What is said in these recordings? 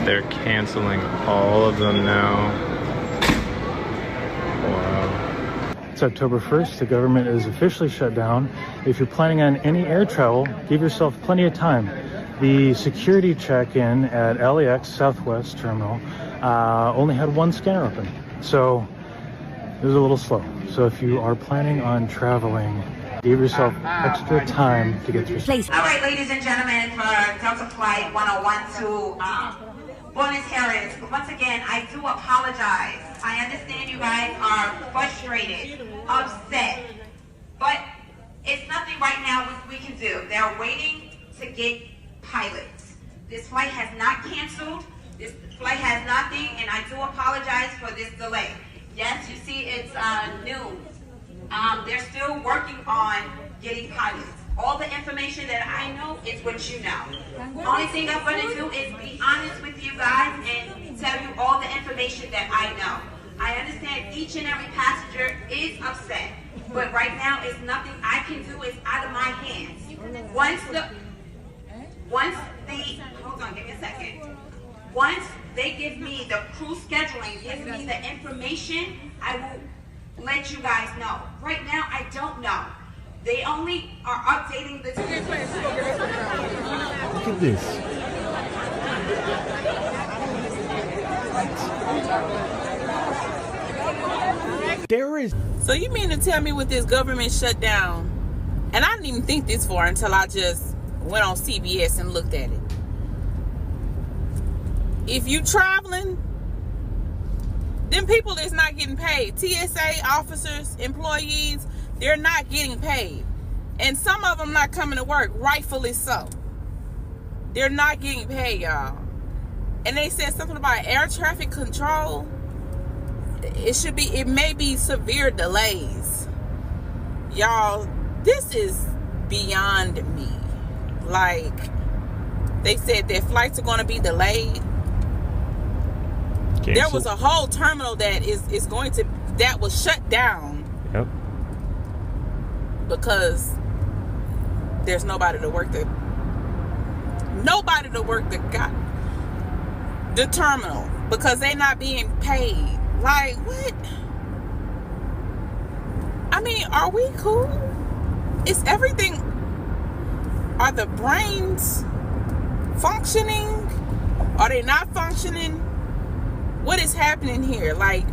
They're canceling all of them now. Wow. It's October 1st. The government is officially shut down. If you're planning on any air travel, give yourself plenty of time. The security check-in at LAX Southwest Terminal only had one scanner open. So it was a little slow. So if you are planning on traveling, give yourself extra time to get through. Please. All right, ladies and gentlemen, for Delta Flight 101 to Buenos Aires, once again, I do apologize. I understand you guys are frustrated, upset, but it's nothing right now we can do. They're waiting to get pilots. This flight has not canceled. This flight has nothing, and I do apologize for this delay. Yes, you see it's noon. They're still working on getting pilots. All the information that I know is what you know. The only thing I'm going to do is be honest with you guys and tell you all the information that I know. I understand each and every passenger is upset, but right now it's nothing I can do. It's out of my hands. Hold on, give me a second. Once they give me the crew scheduling, give me the information, I will let you guys know. Right now, I don't know. They only are updating the... Look at this. There is... So you mean to tell me with this government shutdown, and I didn't even think this far until I just went on CBS and looked at it. If you traveling, them people is not getting paid. TSA officers, employees, they're not getting paid. And some of them not coming to work, rightfully so. They're not getting paid, y'all. And they said something about air traffic control. It may be severe delays. Y'all, this is beyond me. Like, they said their flights are going to be delayed. Cancel. There was a whole terminal that that was shut down. Yep. Because there's nobody to work the terminal because they're not being paid. Like, what? I mean, are we cool? Is everything... Are the brains functioning? Are they not functioning? What is happening here? Like,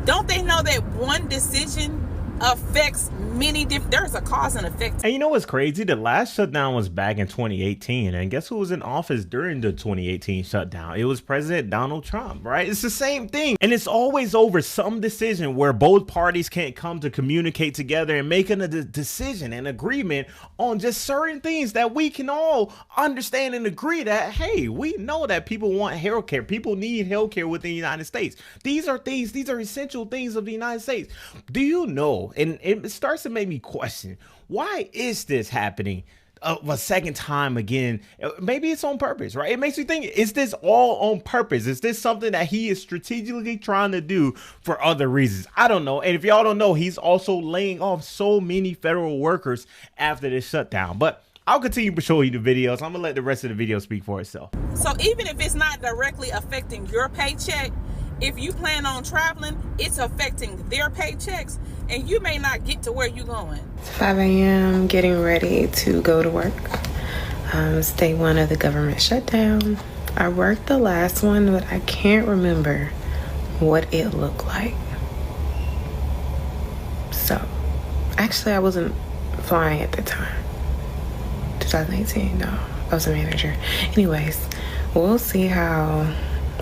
don't they know that one decision affects many different... There's a cause and effect. And you know what's crazy? The last shutdown was back in 2018. And guess who was in office during the 2018 shutdown? It was President Donald Trump, right? It's the same thing. And it's always over some decision where both parties can't come to communicate together and making a decision and agreement on just certain things that we can all understand and agree that, hey, we know that people want healthcare. People need healthcare within the United States. These are essential things of the United States. Do you know? And it starts to make me question, why is this happening a second time again? Maybe it's on purpose, right? It makes me think, is this all on purpose? Is this something that he is strategically trying to do for other reasons? I don't know. And if y'all don't know, he's also laying off so many federal workers after this shutdown. But I'll continue to show you the videos. I'm gonna let the rest of the video speak for itself. So even if it's not directly affecting your paycheck, if you plan on traveling, it's affecting their paychecks, and you may not get to where you're going. It's 5 a.m. getting ready to go to work. It's day one of the government shutdown. I worked the last one, but I can't remember what it looked like. So, actually, I wasn't flying at the time. 2018, no, I was a manager. Anyways, we'll see how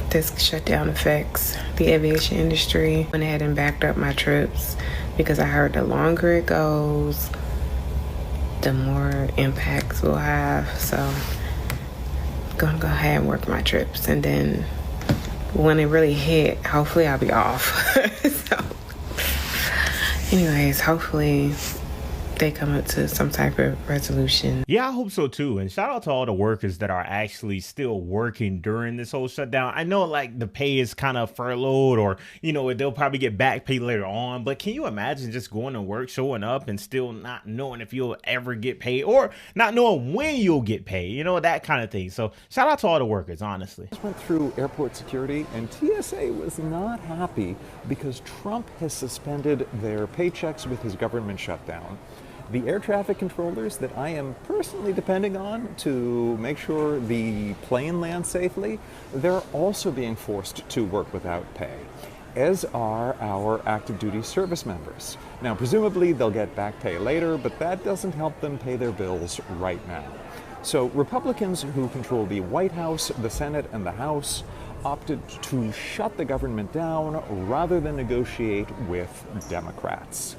this shutdown affects the aviation industry. Went ahead and backed up my trips because I heard the longer it goes, the more impacts we'll have. So I'm gonna go ahead and work my trips, and then when it really hit, hopefully I'll be off. So anyways, hopefully they come up to some type of resolution. Yeah, I hope so too. And shout out to all the workers that are actually still working during this whole shutdown. I know like the pay is kind of furloughed, or, you know, they'll probably get back pay later on. But can you imagine just going to work, showing up, and still not knowing if you'll ever get paid, or not knowing when you'll get paid, you know, that kind of thing. So shout out to all the workers, honestly. Just went through airport security, and TSA was not happy because Trump has suspended their paychecks with his government shutdown. The air traffic controllers that I am personally depending on to make sure the plane lands safely, they're also being forced to work without pay, as are our active duty service members. Now, presumably they'll get back pay later, but that doesn't help them pay their bills right now. So Republicans who control the White House, the Senate, and the House opted to shut the government down rather than negotiate with Democrats.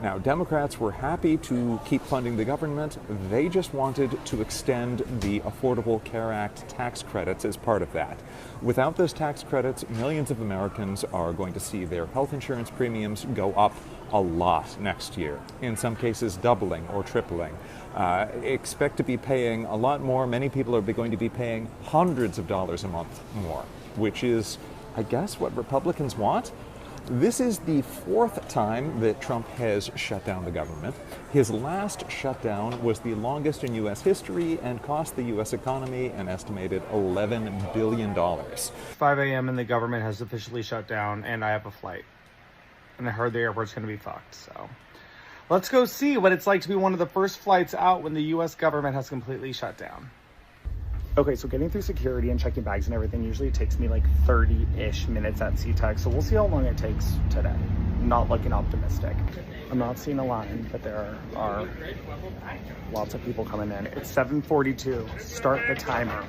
Now, Democrats were happy to keep funding the government. They just wanted to extend the Affordable Care Act tax credits as part of that. Without those tax credits, millions of Americans are going to see their health insurance premiums go up a lot next year, in some cases doubling or tripling. Expect to be paying a lot more. Many people are going to be paying hundreds of dollars a month more, which is, I guess, what Republicans want. This is the fourth time that Trump has shut down the government. His last shutdown was the longest in U.S. history and cost the U.S. economy an estimated $11 billion. 5 a.m. and the government has officially shut down, and I have a flight. And I heard the airport's going to be fucked, so let's go see what it's like to be one of the first flights out when the U.S. government has completely shut down. Okay, so getting through security and checking bags and everything usually takes me like 30-ish minutes at SeaTac, so we'll see how long it takes today. Not looking optimistic. I'm not seeing a line, but there are lots of people coming in. It's 7:42. Start the timer.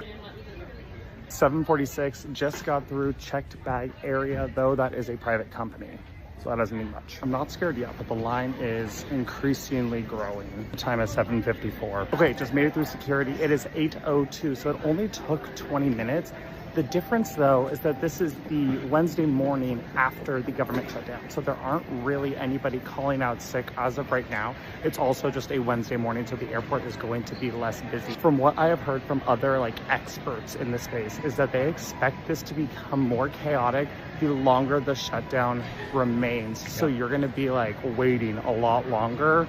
7:46. Just got through checked bag area, though that is a private company, so that doesn't mean much. I'm not scared yet, but the line is increasingly growing. The time is 7:54. Okay, just made it through security. It is 8:02, so it only took 20 minutes. The difference, though, is that this is the Wednesday morning after the government shutdown, so there aren't really anybody calling out sick as of right now. It's also just a Wednesday morning, so the airport is going to be less busy. From what I have heard from other experts in the space is that they expect this to become more chaotic the longer the shutdown remains. So you're going to be waiting a lot longer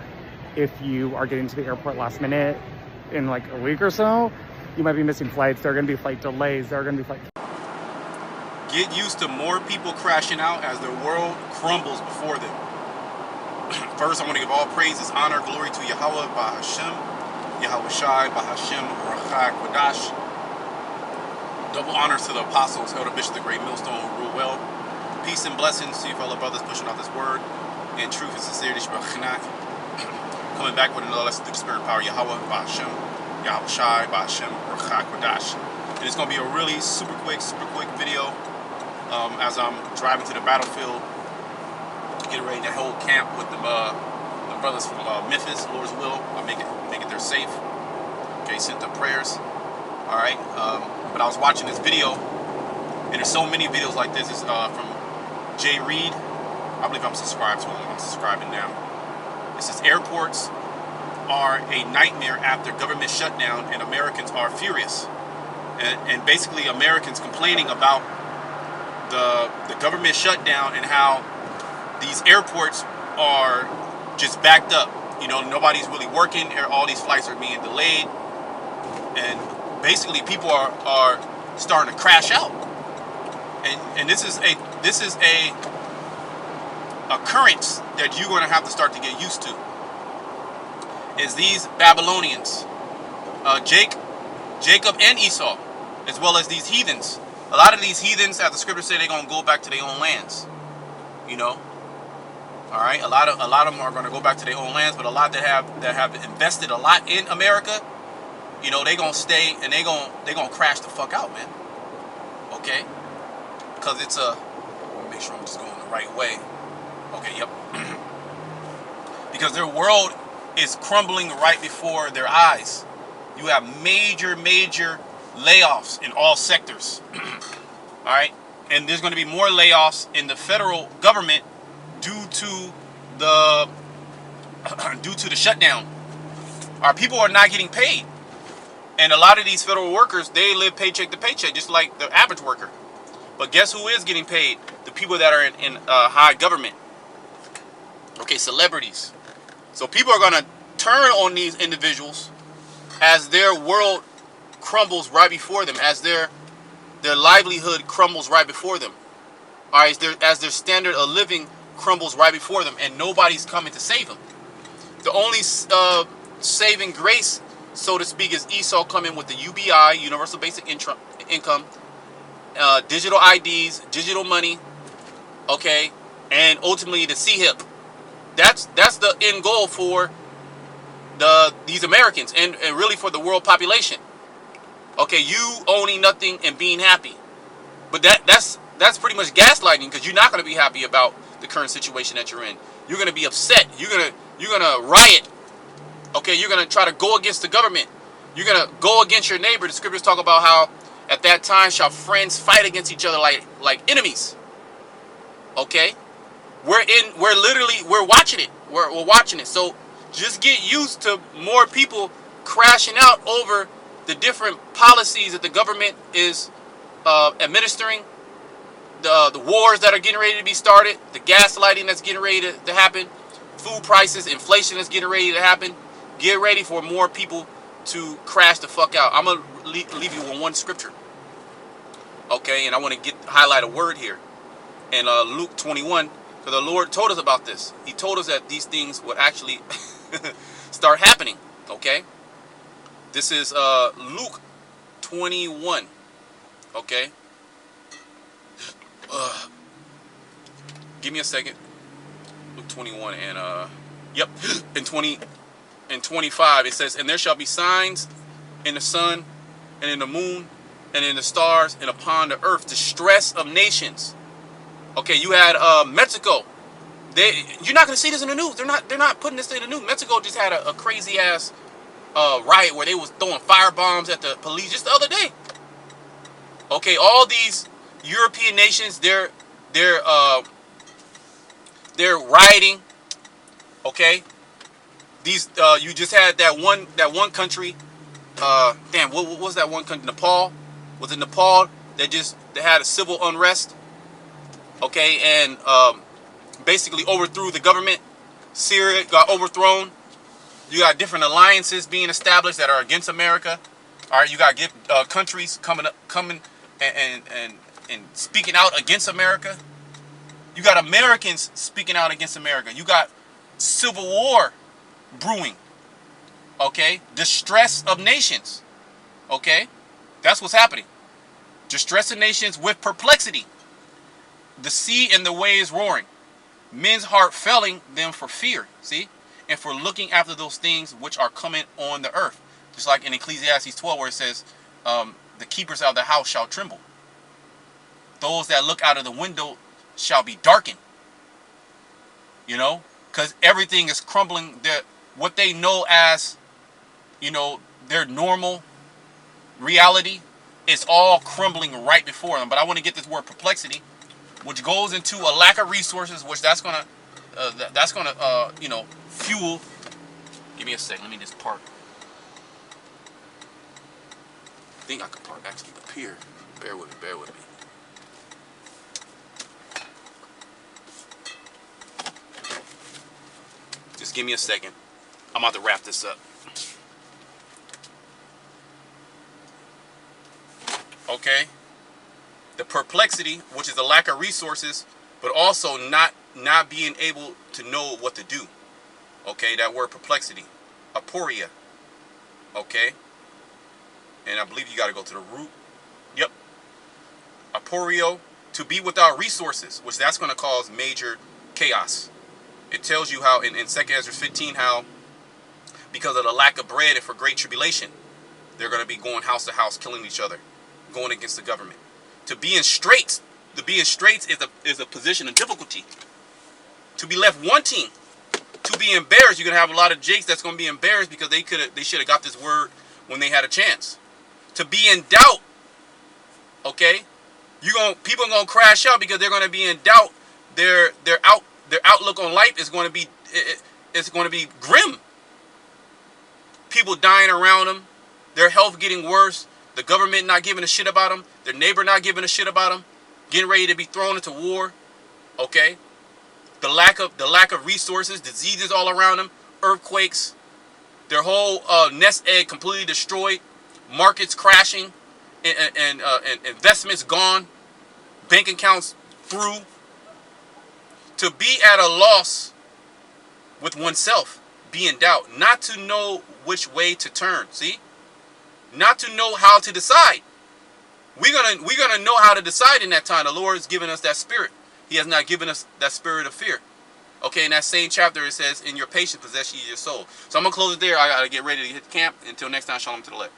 if you are getting to the airport last minute in a week or so. You might be missing flights. There are going to be flight delays. There are going to be flight. Get used to more people crashing out as the world crumbles before them. First, I want to give all praises, honor, glory to Yahweh, Bahashem, Yahweh Shai, Bahashem, Rachak, Wadash. Double honors to the apostles, Elder Bishop, the great millstone, who rule well. Peace and blessings to you fellow brothers pushing out this word. And truth and sincerity, coming back with another lesson through the spirit and power, Yahweh, Bahashem, Yahweh Shai, Bahashem, Rachak, Wadash. And it's going to be a really super quick video as I'm driving to the battlefield, getting ready to hold camp with the brothers from Memphis, Lord's will. I'll make it there safe. Okay, sent up prayers. All right, but I was watching this video, and there's so many videos like this. It's from Jay Reed. I believe I'm subscribed to him. I'm subscribing now. It says airports are a nightmare after government shutdown, and Americans are furious. And basically, Americans complaining about the government shutdown and how these airports are just backed up. You know, nobody's really working. All these flights are being delayed, and basically, people are starting to crash out. And this is a occurrence that you're going to have to start to get used to. Is these Babylonians, Jacob and Esau, as well as these heathens. A lot of these heathens, as the scriptures say, they're going to go back to their own lands. You know, all right. A lot of them are going to go back to their own lands, but a lot that have invested a lot in America, you know, they're going to stay and they're going to crash the fuck out, man. Okay, because it's a. Let me make sure I'm just going the right way. Okay, yep. Because their world is crumbling right before their eyes. You have major layoffs in all sectors. All right, and there's going to be more layoffs in the federal government due to the due to the shutdown. Our people are not getting paid. And a lot of these federal workers, they live paycheck to paycheck, just like the average worker. But guess who is getting paid? The people that are in high government. Okay, celebrities. So people are going to turn on these individuals as their world crumbles right before them, as their livelihood crumbles right before them. All right, as their standard of living crumbles right before them, and nobody's coming to save them. The only saving grace, so to speak, is Esau coming with the UBI, Universal Basic Income, digital IDs, digital money, okay, and ultimately the CHIP. That's the end goal for these Americans and really for the world population. Okay, you owning nothing and being happy, but that's pretty much gaslighting, because you're not going to be happy about the current situation that you're in. You're going to be upset. You're gonna riot. Okay, you're going to try to go against the government. You're going to go against your neighbor. The scriptures talk about how at that time shall friends fight against each other like enemies. Okay, we're watching it. We're watching it. So just get used to more people crashing out over the different policies that the government is administering, the wars that are getting ready to be started, the gaslighting that's getting ready to happen, food prices, inflation that's getting ready to happen. Get ready for more people to crash the fuck out. I'm going to leave you with one scripture. Okay, and I want to highlight a word here. In Luke 21, because the Lord told us about this. He told us that these things would actually start happening. Okay? This is Luke 21. Okay? Give me a second. Luke 21 and yep, in 20 and 25 it says, and there shall be signs in the sun and in the moon and in the stars and upon the earth, distress of nations. Okay, you had Mexico. You're not gonna see this in the news. They're not putting this in the news. Mexico just had a crazy ass riot where they was throwing firebombs at the police just the other day. Okay, all these European nations, they're rioting. Okay, these you just had that one country. Damn, what was that one country? Nepal. Was it Nepal they had a civil unrest? Okay, and basically overthrew the government. Syria got overthrown. You got different alliances being established that are against America. All right, you got countries coming and speaking out against America. You got Americans speaking out against America. You got civil war brewing. Okay, distress of nations. Okay, that's what's happening. Distress of nations with perplexity. The sea and the waves roaring. Men's heart failing them for fear. See? And for looking after those things which are coming on the earth. Just like in Ecclesiastes 12 where it says, the keepers of the house shall tremble. Those that look out of the window shall be darkened. You know? Because everything is crumbling. What they know as, their normal reality is all crumbling right before them. But I want to get this word perplexity, which goes into a lack of resources, which that's gonna fuel. Give me a second. Let me just park. I think I could park actually up here. Bear with me. Just give me a second. I'm about to wrap this up. Okay. The perplexity, which is the lack of resources, but also not being able to know what to do. Okay, that word perplexity. Aporia. Okay. And I believe you got to go to the root. Yep. Aporio, to be without resources, which that's going to cause major chaos. It tells you how in 2 Ezra 15 how because of the lack of bread and for great tribulation, they're going to be going house to house, killing each other, going against the government. To be in straits is a position of difficulty. To be left wanting, to be embarrassed, you're gonna have a lot of jakes that's gonna be embarrassed because they should have got this word when they had a chance. To be in doubt, okay, people are gonna crash out because they're gonna be in doubt. Their outlook on life is going to be it's going to be grim. People dying around them, their health getting worse, the government not giving a shit about them, their neighbor not giving a shit about them, getting ready to be thrown into war. Okay, the lack of resources, diseases all around them, earthquakes, their whole nest egg completely destroyed, markets crashing, and investments gone, bank accounts through. To be at a loss with oneself, be in doubt, not to know which way to turn. See, not to know how to decide. We're gonna know how to decide in that time. The Lord has given us that spirit. He has not given us that spirit of fear. Okay, in that same chapter it says, "In your patience possess ye your soul." So I'm gonna close it there. I gotta get ready to hit camp. Until next time, shalom to the left.